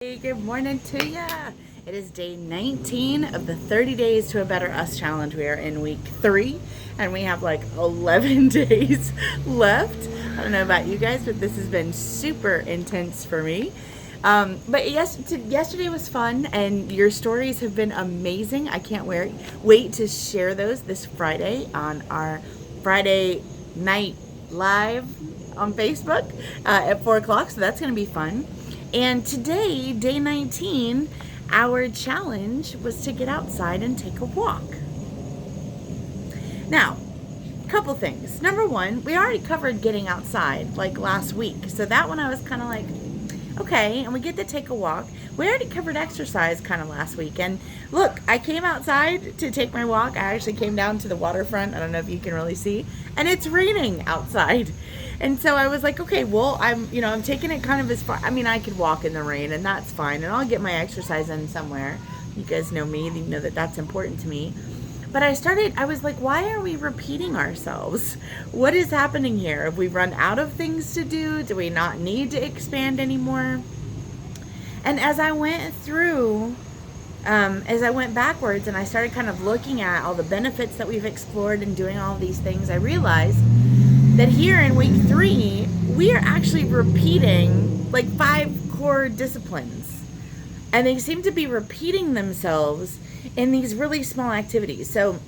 Hey, good morning to ya. It is day 19 of the 30 Days to a Better Us challenge. We are in week 3 and we have like 11 days left. I don't know about you guys, but this has been super intense for me. But yesterday was fun and your stories have been amazing. I can't wait to share those this Friday on our Friday night live on Facebook at 4 o'clock. So that's going to be fun. And today, day 19, our challenge was to get outside and take a walk. Now, a couple things. Number one, we already covered getting outside like last week. So that one I was kind of like, okay, and we get to take a walk. We already covered exercise kind of last week. And look, I came outside to take my walk. I actually came down to the waterfront. I don't know if you can really see. And it's raining outside. And so I was like, okay, well, I'm taking it kind of as far. I mean, I could walk in the rain and that's fine. And I'll get my exercise in somewhere. You guys know me. You know that that's important to me. But I was like, why are we repeating ourselves? What is happening here? Have we run out of things to do? Do we not need to expand anymore? And as I went through, as I went backwards and I started kind of looking at all the benefits that we've explored and doing all of these things, I realized that here in week 3, we are actually repeating like 5 core disciplines. And they seem to be repeating themselves in these really small activities. So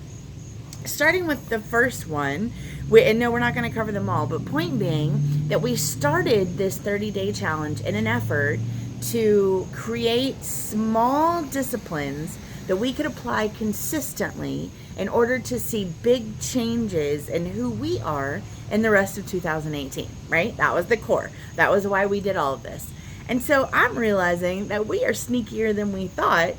starting with the first one, and no, we're not going to cover them all, but point being that we started this 30-day challenge in an effort to create small disciplines that we could apply consistently in order to see big changes in who we are in the rest of 2018, right? That was the core. That was why we did all of this. And so I'm realizing that we are sneakier than we thought,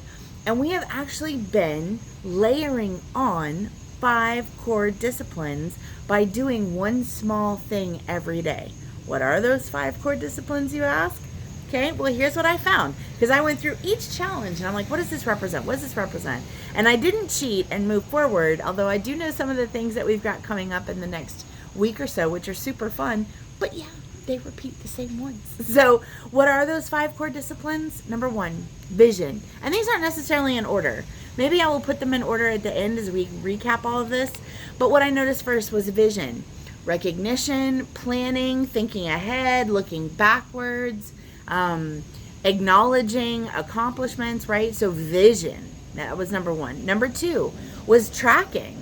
and we have actually been layering on 5 core disciplines by doing one small thing every day. What are those 5 core disciplines, you ask? Okay, well, here's what I found. Because I went through each challenge and I'm like, what does this represent? What does this represent? And I didn't cheat and move forward, although I do know some of the things that we've got coming up in the next week or so, which are super fun. But yeah, they repeat the same ones. So what are those 5 core disciplines? Number 1, vision. And these aren't necessarily in order. Maybe I will put them in order at the end as we recap all of this. But what I noticed first was vision. Recognition, planning, thinking ahead, looking backwards, acknowledging accomplishments, right? So vision, that was number 1. Number 2 was tracking.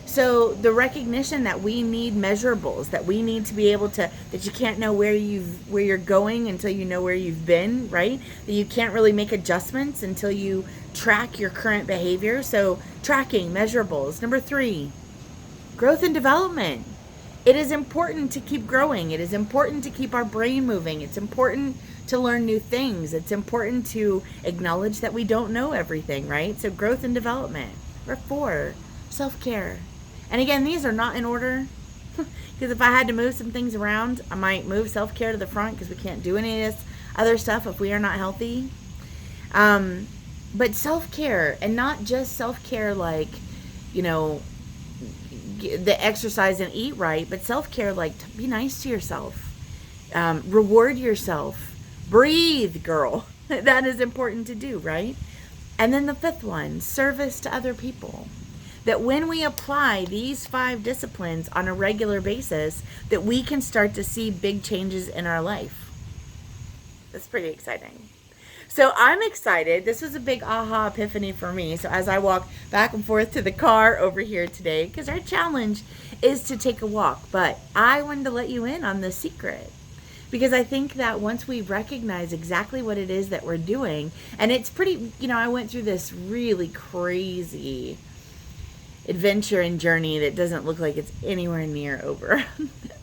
So the recognition that we need measurables, that we need to be able to, that you can't know where you're going until you know where you've been, right? That you can't really make adjustments until you track your current behavior. So tracking, measurables. Number 3, growth and development. It is important to keep growing. It is important to keep our brain moving. It's important to learn new things. It's important to acknowledge that we don't know everything, right? So growth and development. Number 4, self-care. And again, these are not in order, because if I had to move some things around, I might move self-care to the front because we can't do any of this other stuff if we are not healthy. But self-care, and not just self-care like, the exercise and eat right, but self-care like to be nice to yourself, reward yourself, breathe, girl. That is important to do, right? And then the 5th one, service to other people. That when we apply these 5 disciplines on a regular basis, that we can start to see big changes in our life. That's pretty exciting. So I'm excited. This was a big aha epiphany for me. So as I walk back and forth to the car over here today, because our challenge is to take a walk, but I wanted to let you in on the secret. Because I think that once we recognize exactly what it is that we're doing, and it's pretty, I went through this really crazy adventure and journey that doesn't look like it's anywhere near over.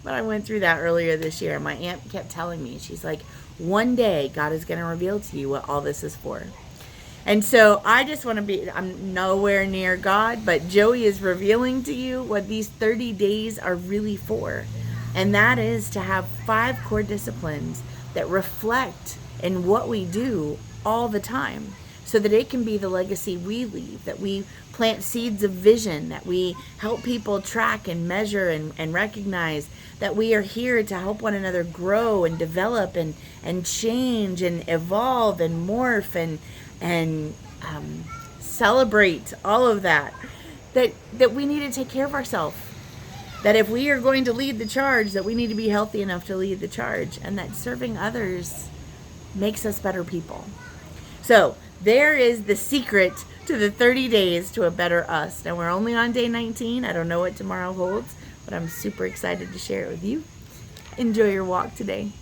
But I went through that earlier this year. My aunt kept telling me, she's like, one day God is going to reveal to you what all this is for. And so I just want to I'm nowhere near God, but Joey is revealing to you what these 30 days are really for. And that is to have 5 core disciplines that reflect in what we do all the time. so that it can be the legacy we leave, that we plant seeds of vision, that we help people track and measure and recognize that we are here to help one another grow and develop and change and evolve and morph and celebrate all of that. That we need to take care of ourselves. That if we are going to lead the charge, that we need to be healthy enough to lead the charge, and that serving others makes us better people. So there is the secret to the 30 days to a better us. Now we're only on day 19. I don't know what tomorrow holds, but I'm super excited to share it with you. Enjoy your walk today.